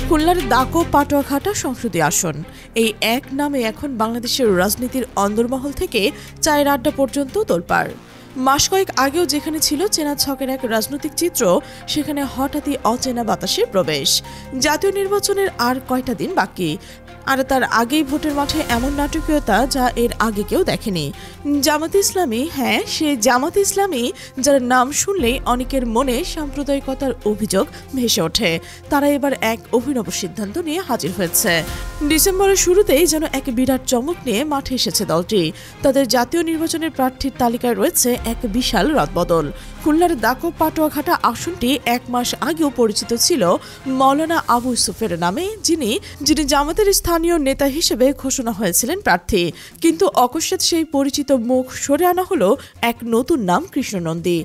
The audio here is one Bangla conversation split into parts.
খুলনার দাকো পাটুয়াঘাটা সংসদীয় আসন এই এক নামে এখন বাংলাদেশের রাজনীতির অন্দরমহল থেকে চায়ের আড্ডা পর্যন্ত তোলপাড়। মাস কয়েক আগেও যেখানে ছিল চেনা ছকের এক রাজনৈতিক চিত্র, সেখানে হঠাৎই অচেনা বাতাসের প্রবেশ। জাতীয় নির্বাচনের আর কয়টা দিন বাকি, আর তার আগেই ভোটের মাঠে এমন নাটকীয়তা যা এর আগে কেউ দেখেনি। জামাতে ইসলামী, হ্যাঁ সে জামাতে ইসলামী যার নাম শুনলেই অনেকের মনে সাম্প্রদায়িকতার অভিযোগ ভেসে ওঠে, তারা এবার এক অভিনব সিদ্ধান্ত নিয়ে হাজির হয়েছে। ডিসেম্বরের শুরুতেই যেন এক বিরাট চমক নিয়ে মাঠে এসেছে দলটি। তাদের জাতীয় নির্বাচনের প্রার্থীর তালিকায় রয়েছে এক বিশাল রদবদল। খুলনার দাকো পাটুয়াঘাটা আসনটি এক মাস আগেও পরিচিত ছিল মৌলানা আবু ইউসুফের নামে, যিনি জামাতের স্থানীয় নেতা হিসেবে ঘোষণা হয়েছিলেন প্রার্থী। কিন্তু অকস্মাৎ সেই পরিচিত মুখ সরে আনা হলো এক নতুন নাম, কৃষ্ণ নন্দী।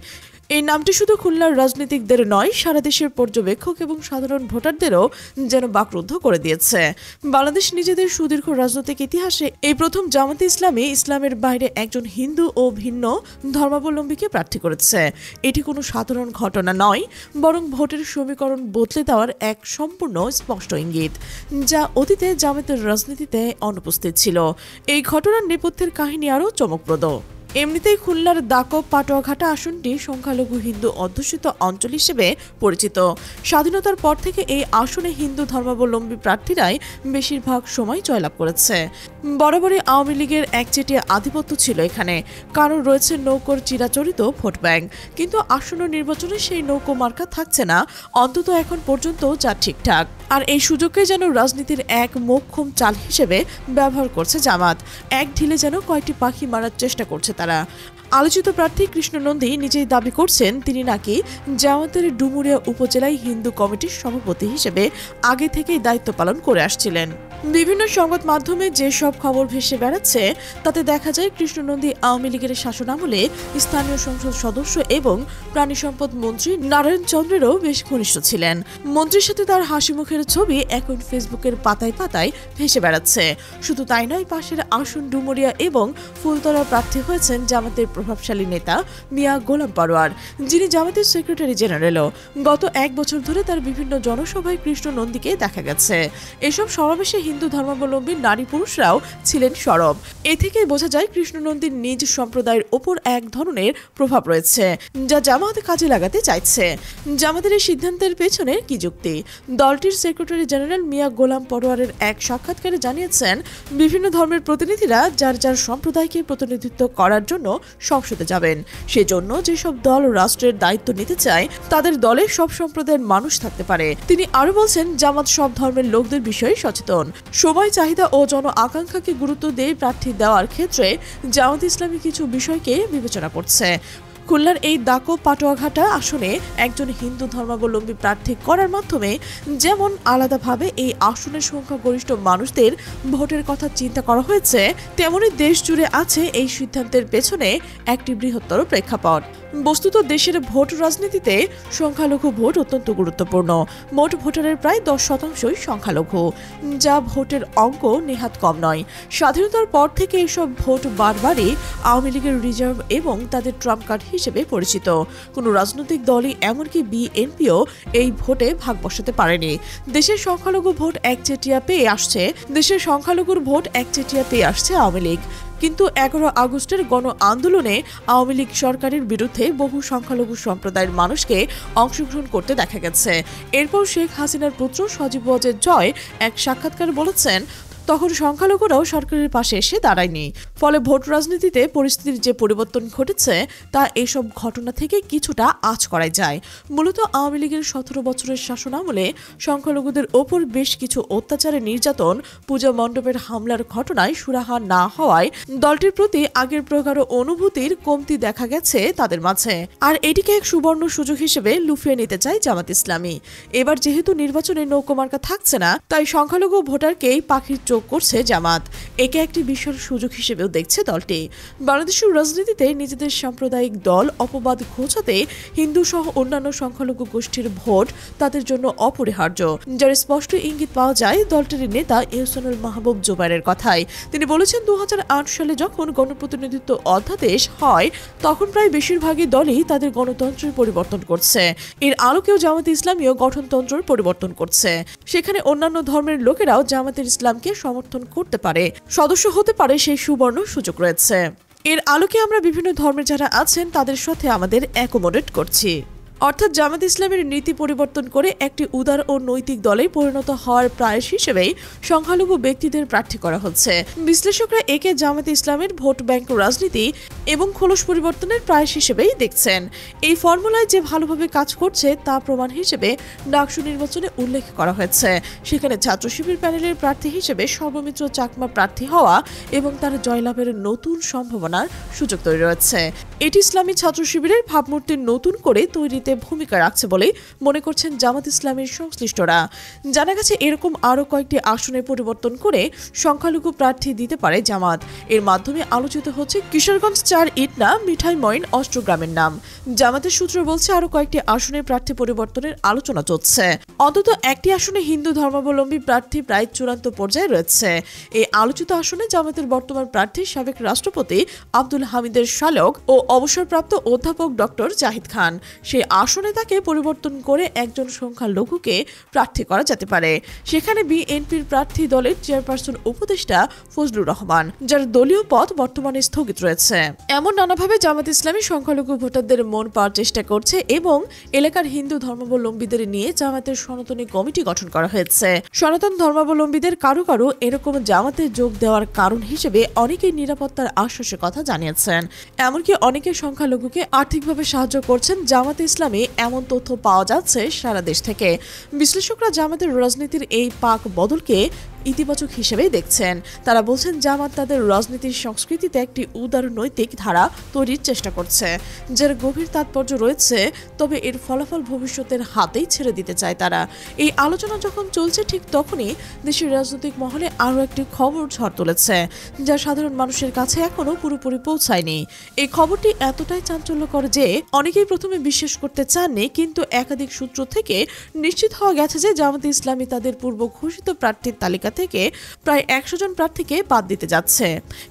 এই নামটি শুধু খুলনার রাজনীতিকদের নয়, সারা দেশের পর্যবেক্ষক এবং সাধারণ ভোটারদেরও যেন বাকরুদ্ধ করে দিয়েছে। বাংলাদেশ নিজেদের সুদীর্ঘ রাজনৈতিক ইতিহাসে এই প্রথম জামাতে ইসলামী ইসলামের বাইরে একজন হিন্দু ও ভিন্ন ধর্মাবলম্বীকে প্রার্থী করেছে। এটি কোনো সাধারণ ঘটনা নয়, বরং ভোটের সমীকরণ বদলে দেওয়ার এক সম্পূর্ণ স্পষ্ট ইঙ্গিত, যা অতীতে জামাতের রাজনীতিতে অনুপস্থিত ছিল। এই ঘটনার নেপথ্যের কাহিনী আরও চমকপ্রদ। এমনিতেই খুলনার দাকো পাটুয়াঘাটা আসনটি সংখ্যালঘু হিন্দু অধ্যুষিত অঞ্চল হিসেবে পরিচিত। স্বাধীনতার পর থেকে এই আসনে হিন্দু ধর্মাবলম্বী প্রার্থীরাই বেশিরভাগ সময় জয়লাভ করেছে। বরাবরই আওয়ামী লীগের একচেটিয়া আধিপত্য ছিল এখানে, কারণ রয়েছে নৌকোর চিরাচরিত ভোট ব্যাংক। কিন্তু আসন্ন নির্বাচনে সেই নৌকো মার্কা থাকছে না, অন্তত এখন পর্যন্ত যা ঠিকঠাক। আর এই সুযোগকে যেন রাজনীতির এক মোক্ষম চাল হিসেবে ব্যবহার করছে জামাত। এক ঢিলে যেন কয়েকটি পাখি মারার চেষ্টা করছে তারা। আলোচিত প্রার্থী কৃষ্ণ নন্দী নিজেই দাবি করছেন তিনি নাকি জামাতের ডুমুরিয়া উপজেলায় হিন্দু কমিটির সভাপতি হিসেবে আগে থেকেই দায়িত্ব পালন করে আসছিলেন। বিভিন্ন সংবাদ মাধ্যমে যেসব খবর ভেসে বেড়াচ্ছে তাতে দেখা যায় কৃষ্ণ নন্দী আওয়ামী লীগের শাসনামলে স্থানীয় সংসদ সদস্য এবং প্রাণী সম্পদ মন্ত্রী নারায়ণ চন্দ্রেরও বেশ ঘনিষ্ঠ ছিলেন। মন্ত্রীর সাথে তার হাসি মুখের ছবি এখন ফেসবুকের পাতায় পাতায় ভেসে বেড়াচ্ছে। শুধু তাই নয়, পাশের আসন ডুমুরিয়া এবং ফুলতলার প্রার্থী হয়েছেন জামাতের প্রভাবশালী নেতা মিয়া গোলাম পরোয়ার, যিনি জামাতের সেক্রেটারি জেনারেলও। গত এক বছর ধরে তার বিভিন্ন জনসভায় কৃষ্ণ নন্দীকে দেখা গেছে। এসব সমাবেশে হিন্দু ধর্মাবলম্বী নারী পুরুষরাও ছিলেন সরব। এ থেকেই বোঝা যায় কৃষ্ণ নন্দীর নিজ সম্প্রদায়ের ওপর এক ধরনের প্রভাব রয়েছে, যা জামাত কাজে লাগাতে চাইছে। জামাতের এই সিদ্ধান্তের পেছনে কি যুক্তি? দলটির সেক্রেটারি জেনারেল মিয়া গোলাম পরোয়ারের এক সাক্ষাৎকারে জানিয়েছেন, বিভিন্ন ধর্মের প্রতিনিধিরা যার যার সম্প্রদায়কে প্রতিনিধিত্ব করার জন্য সংসদে যাবেন। সেজন্য যেসব দল রাষ্ট্রের দায়িত্ব নিতে চায় তাদের দলে সব সম্প্রদায়ের মানুষ থাকতে পারে। তিনি আরো বলছেন, জামাত সব ধর্মের লোকদের বিষয়ে সচেতন, সময় চাহিদা ও জন আকাঙ্ক্ষাকে গুরুত্ব দিয়ে প্রার্থী দেওয়ার ক্ষেত্রে জামাত ইসলামী কিছু বিষয়কে বিবেচনা করছে। খুলনার এই দাকো পাটুয়াঘাটা আসনে একজন হিন্দু ধর্মাবলম্বী প্রার্থী করার মাধ্যমে যেমন আলাদাভাবে এই আসনের সংখ্যাগরিষ্ঠ মানুষদের ভোটের কথা চিন্তা করা হয়েছে, তেমনি দেশ জুড়ে আছে এই সিদ্ধান্তের পেছনে একটি বৃহত্তর প্রেক্ষাপট। বস্তুত দেশের ভোট রাজনীতিতে সংখ্যালঘু ভোট অত্যন্ত গুরুত্বপূর্ণ। মোট ভোটারের প্রায় 10% সংখ্যালঘু, যা ভোটের অঙ্ক নেহাত কম নয়। স্বাধীনতার পর থেকে এসব ভোট বারবারই আওয়ামী লীগের রিজার্ভ এবং তাদের ট্রাম্প কার্ড হিসেবে পরিচিত। কোনো রাজনৈতিক দলই, এমনকি বিএনপিও এই ভোটে ভাগ বসাতে পারেনি। দেশের সংখ্যালঘু ভোট একচেটিয়া পেয়ে আসছে আওয়ামী লীগ। কিন্তু 11 আগস্টের গণ আন্দোলনে আওয়ামী লীগ সরকারের বিরুদ্ধে বহু সংখ্যালঘু সম্প্রদায়ের মানুষকে অংশগ্রহণ করতে দেখা গেছে। এরপর শেখ হাসিনার পুত্র সজীব ওয়াজেদ জয় এক সাক্ষাৎকারে বলেছেন, তখন সংখ্যালঘুরাও সরকারের পাশে এসে দাঁড়ায়নি। ফলে ভোট রাজনীতিতে পরিস্থিতির যে পরিবর্তন ঘটেছে তা এসব ঘটনা থেকে কিছুটা আঁচ করা যায়। মূলত আওয়ামী লীগের 17 বছরের শাসনামলে সংখ্যালঘুদের ওপর বেশ কিছু অত্যাচারের নির্যাতন, পূজা মণ্ডপের হামলার ঘটনায় সুরাহা না হওয়ায় দলটির প্রতি আগের প্রগাঢ় অনুভূতির কমতি দেখা গেছে তাদের মাঝে। আর এটিকে এক সুবর্ণ সুযোগ হিসেবে লুফিয়ে নিতে চায় জামাত ইসলামী। এবার যেহেতু নির্বাচনে নৌকো মার্কা থাকছে না, তাই সংখ্যালঘু ভোটারকেই পাখির চোখ যোগ করছে জামাত। একে একটি বিশাল সুযোগ হিসেবেও দেখছে দলটি। বাংলাদেশের রাজনীতিতে নিজেদের সাম্প্রদায়িক দল অপবাদ ঘোচাতে হিন্দু সহ অন্যান্য সংখ্যালঘু গোষ্ঠীর ভোট তাদের জন্য অপরিহার্য, যার স্পষ্ট ইঙ্গিত পাওয়া যায় দলটির নেতা ইহসানুল মাহবুব জুবাইরের কথায়। তিনি বলেছেন, 2008 সালে যখন গণপ্রতিনিধিত্ব অধ্যাদেশ হয় তখন প্রায় বেশিরভাগই দলই তাদের গণতন্ত্রের পরিবর্তন করছে। এর আলোকেও জামাতে ইসলামীও গঠনতন্ত্রের পরিবর্তন করছে। সেখানে অন্যান্য ধর্মের লোকেরাও জামাতের ইসলামকে সমর্থন করতে পারে, সদস্য হতে পারে, সেই সুবর্ণ সুযোগ রয়েছে। এর আলোকে আমরা বিভিন্ন ধর্মের যারা আছেন তাদের সাথে আমাদের অ্যাকোমোডেট করছি। অর্থাৎ জামাত ইসলামের নীতি পরিবর্তন করে একটি উদার ও নৈতিক দলে পরিণত হওয়ার প্রয়াস হিসেবেই সংখ্যালঘু ব্যক্তিদের প্রার্থী করা হচ্ছে। বিশ্লেষকরা একে জামাত ইসলামের ভোট ব্যাংক রাজনীতি এবং খোলস পরিবর্তনের প্রয়াস হিসেবেই দেখছেন। এই ফর্মুলায় যে ভালোভাবে কাজ করছে তা প্রমাণ হিসেবে ডাকসু নির্বাচনে উল্লেখ করা হয়েছে। সেখানে ছাত্র শিবির প্যানেলের প্রার্থী হিসেবে সর্বমিত্র চাকমা প্রার্থী হওয়া এবং তার জয়লাভের নতুন সম্ভাবনার সুযোগ তৈরি রয়েছে। এটি ইসলামী ছাত্র শিবিরের ভাবমূর্তি নতুন করে তৈরিতে ভূমিকা রাখছে বলে মনে করছেন জামাত ইসলামের সংশ্লিষ্টরা। জানা গেছে এরকম আরও কয়েকটি আসনে পরিবর্তন করে সংখ্যালঘু প্রার্থী দিতে পারে জামাত। এর মাধ্যমে আলোচিত হচ্ছে কিশোরগঞ্জ 4 ইটনা মিঠাই মইন অষ্টগ্রামের নাম। জামাতের সূত্র বলছে আরও কয়েকটি আসনে প্রার্থী পরিবর্তনের আলোচনা চলছে। অন্তত একটি আসনে হিন্দু ধর্মাবলম্বী প্রার্থী প্রায় চূড়ান্ত পর্যায়ে রয়েছে। এই আলোচিত আসনে জামাতের বর্তমান প্রার্থী সাবেক রাষ্ট্রপতি আব্দুল হামিদের শালক ও অবসরপ্রাপ্ত অধ্যাপক ডক্টর জাহিদ খান। সেই আসনে তাকে পরিবর্তন করে একজন সংখ্যালঘুকে প্রার্থী করা যেতে পারে। সেখানে বিএনপির প্রার্থী দলের চেয়ারপারসন উপদেষ্টা ফজলুর রহমান, যার দলীয় পদ বর্তমানে স্থগিত রয়েছে। এমন নানাভাবে জামাত ইসলামী সংখ্যালঘু ভোটারদের মন পাওয়ার চেষ্টা করছে এবং এলাকার হিন্দু ধর্মাবলম্বীদের নিয়ে জামাতের সনাতনী কমিটি গঠন করা হয়েছে। সনাতন ধর্মাবলম্বীদের কারো কারো এরকম জামাতে যোগ দেওয়ার কারণ হিসেবে অনেকেই নিরাপত্তার আশ্বাসের কথা জানিয়েছেন। এমনকি অনেকে সংখ্যালঘুকে আর্থিকভাবে সাহায্য করছেন জামাতে ইসলামী, এমন তথ্য পাওয়া যাচ্ছে সারা দেশ থেকে। বিশ্লেষকরা জামাতের রাজনীতির এই পাক বদলকে ইতিবাচক হিসেবেই দেখছেন। তারা বলছেন জামাত তাদের রাজনীতির সংস্কৃতিতে একটি উদার নৈতিক ধারা তৈরির চেষ্টা করছে, যার গভীর তাৎপর্য রয়েছে। তবে এর ফলাফল ভবিষ্যতের হাতেই ছেড়ে দিতে চায় তারা। এই আলোচনা যখন চলছে ঠিক তখনই দেশের রাজনৈতিক মহলে আরও একটি খবর ঝড় তুলেছে, যা সাধারণ মানুষের কাছে এখনো পুরোপুরি পৌঁছায়নি। এই খবরটি এতটাই চাঞ্চল্যকর যে অনেকেই প্রথমে বিশ্বাস করতে চাননি, কিন্তু একাধিক সূত্র থেকে নিশ্চিত হওয়া গেছে যে জামাতে ইসলামী তাদের পূর্ব ঘোষিত প্রার্থীর তালিকা থেকে প্রায় 100 জন প্রার্থীকে বাদ দিতে যাচ্ছে।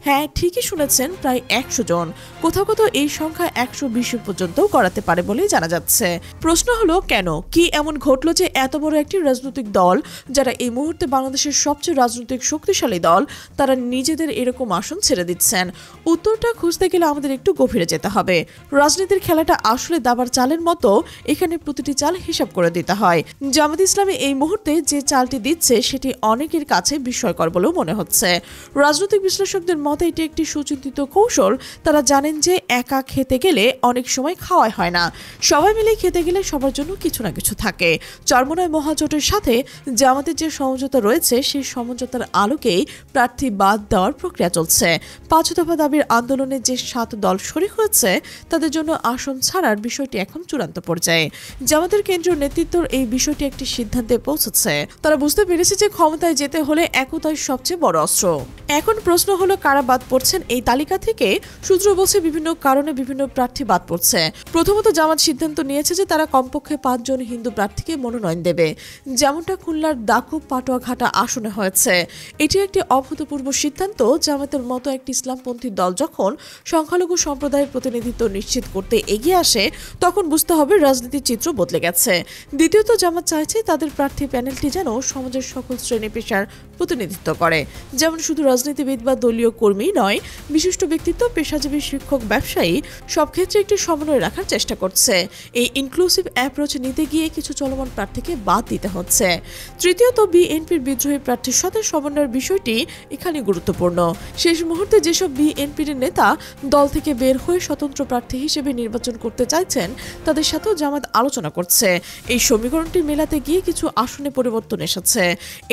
হ্যাঁ, ঠিকই শুনেছেন, প্রায় 100 জন। কোথাও কোথাও এই সংখ্যা 120 পর্যন্ত করাতে পারে বলেই জানা যাচ্ছে। প্রশ্ন হলো, কেন, কি এমন ঘটলো যে এত বড় একটি রাজনৈতিক দল, যারা এই মুহূর্তে বাংলাদেশের সবচেয়ে রাজনৈতিক শক্তিশালী দল, তারা নিজেদের এরকম আসন ছেড়ে দিচ্ছেন? উত্তরটা খুঁজতে গেলে আমাদের একটু গভীরে যেতে হবে। রাজনীতির খেলাটা আসলে দাবার চালের মতো, এখানে প্রতিটি চাল হিসাব করে দিতে হয়। জামাত ইসলামী এই মুহূর্তে যে চালটি দিচ্ছে সেটি অনেকের কাছে বিস্ময়কর বলেও মনে হচ্ছে। রাজনৈতিক বিশ্লেষকদের মতে এটি একটি সুচিন্তিত কৌশল। তারা জানেন যে একা খেতে গেলে অনেক সময় খাওয়াই হয় না, সবাই মিলে খেতে গেলে সবার জন্য কিছু না কিছু থাকে। চরমোনাই মহাজোটের সাথে জামাতের যে সমঝোতা রয়েছে সেই সমঝোতার আলোকেই প্রার্থী বাদ দেওয়ার প্রক্রিয়া চলছে। 5 দফা দাবির আন্দোলনে যে 7 দল শরিক হয়েছে তাদের জন্য আসন ছাড়ার বিষয়টি এখন চূড়ান্ত পর্যায়ে। জামাতের কেন্দ্রীয় নেতৃত্বর এই বিষয়টি একটি সিদ্ধান্তে পৌঁছেছে। তারা বুঝতে পেরেছে যে ক্ষমতায় যেতে হলে একতাই সবচেয়ে বড় অস্ত্র। এখন প্রশ্ন হলো, কারা বাদ পড়ছেন এই তালিকা থেকে? সূত্র বলছে বিভিন্ন কারণে বিভিন্ন প্রার্থী বাদ পড়ছে। প্রথমত, জামাত সিদ্ধান্ত নিয়েছে যে তারা কমপক্ষে 5 জন হিন্দু প্রার্থীকে মনোনয়ন দেবে, যেমনটা খুলনার দাকুব পাটুয়াঘাটা আসনে হয়েছে। এটি একটি অভূতপূর্ব সিদ্ধান্ত। জামাতের মতো একটি ইসলামপন্থী দল যখন সংখ্যালঘু সম্প্রদায়ের প্রতিনিধিত্ব নিশ্চিত করতে এগিয়ে আসে তখন বুঝতে হবে রাজনীতির চিত্র বদলে গেছে। দ্বিতীয়ত, জামাত চাইছে তাদের প্রার্থী প্যানেলটি যেন সমাজের সকল শ্রেণী পেশার প্রতিনিধিত্ব করে, যেমন শুধু রাজনীতিবিদ বা দলীয় কর্মী নয়, বিশিষ্ট ব্যক্তিত্ব, পেশাজীবী, শিক্ষক, ব্যবসায়ী, সব ক্ষেত্রে একটি সমন্বয় রাখার চেষ্টা করছে। এই ইনক্লুসিভ অ্যাপ্রোচ নিতে গিয়ে কিছু চলমান প্রার্থীকে বাদ দিতে হচ্ছে। তৃতীয়ত, বিএনপির বিদ্রোহী প্রার্থীর সাথে সমন্বয়ের বিষয়টি এখানে গুরুত্বপূর্ণ। শেষ মুহূর্তে যেসব বিএনপির নেতা দল থেকে বের হয়ে স্বতন্ত্র প্রার্থী হিসেবে নির্বাচন করতে চাইছেন তাদের সাথেও জামাত আলোচনা করছে। এই সমীকরণটি মেলাতে গিয়ে কিছু আসনে পরিবর্তন এসেছে।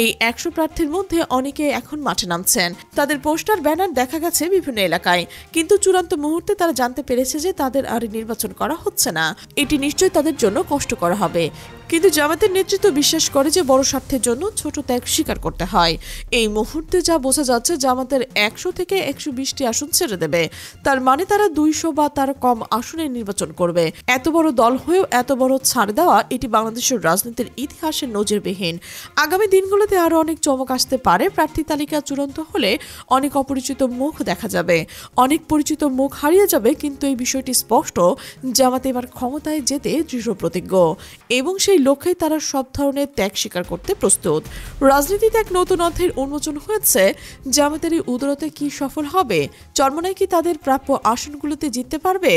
এই 100 প্রার্থীর মধ্যে অনেকে এখন মাঠে নামছেন। তাদের পোস্টার, ব্যানার দেখা গেছে বিভিন্ন এলাকায়, কিন্তু চূড়ান্ত মুহূর্তে তারা জানতে পেরেছে যে তাদের আর নির্বাচন করা হচ্ছে না। এটি নিশ্চয়ই তাদের জন্য কষ্টকর হবে। কিন্তু জামাতের নেতৃত্ব বিশ্বাস করে যে বড় স্বার্থের জন্য ছোট ত্যাগ স্বীকার করতে হয়। এই মুহূর্তে যা বোঝা যাচ্ছে, জামাতের 100 থেকে 120টি আসন ছেড়ে দেবে। তার মানে তারা 200 বা তার কম আসনে নির্বাচন করবে। এত বড় দল হয়েও এত বড় ছাড় দেওয়া, এটি বাংলাদেশের রাজনীতির ইতিহাসে নজিরবিহীন। আগামী দিনগুলোতে আরো অনেক চমক আসতে পারে। প্রার্থী তালিকা চূড়ান্ত হলে অনেক অপরিচিত মুখ দেখা যাবে, অনেক পরিচিত মুখ হারিয়ে যাবে। কিন্তু এই বিষয়টি স্পষ্ট, জামাত এবার ক্ষমতায় যেতে দৃঢ় প্রতিজ্ঞ এবং সেই লক্ষ্যে তারা সব ধরনের ত্যাগ স্বীকার করতে প্রস্তুত। রাজনীতিতে এক নতুন অধ্যায়ের উন্মোচন হয়েছে। জামাতের এই উদারতা কি সফল হবে? চরমোনাই কি তাদের প্রাপ্য আসনগুলোতে জিততে পারবে?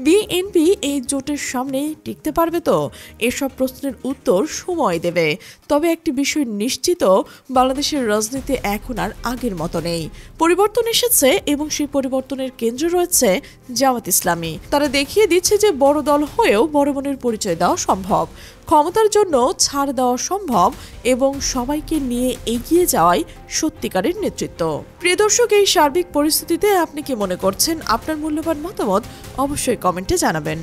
বিএনপি এই জোটের সামনে টিকতে পারবে তো? এসব প্রশ্নের উত্তর সময় দেবে। তবে একটি বিষয় নিশ্চিত, বাংলাদেশের রাজনীতি এখন আর আগের মতো নেই। পরিবর্তন এসেছে এবং সেই পরিবর্তনের কেন্দ্রে রয়েছে জামাত ইসলামী। তারা দেখিয়ে দিচ্ছে যে বড় দল হয়েও বড় মনের পরিচয় দেওয়া সম্ভব, ক্ষমতার জন্য ছাড় দেওয়া সম্ভব এবং সবাইকে নিয়ে এগিয়ে যাওয়াই সত্যিকারের নেতৃত্ব। প্রিয় দর্শক, এই সার্বিক পরিস্থিতিতে আপনি কি মনে করছেন? আপনার মূল্যবান মতামত অবশ্যই কমেন্টে জানাবেন।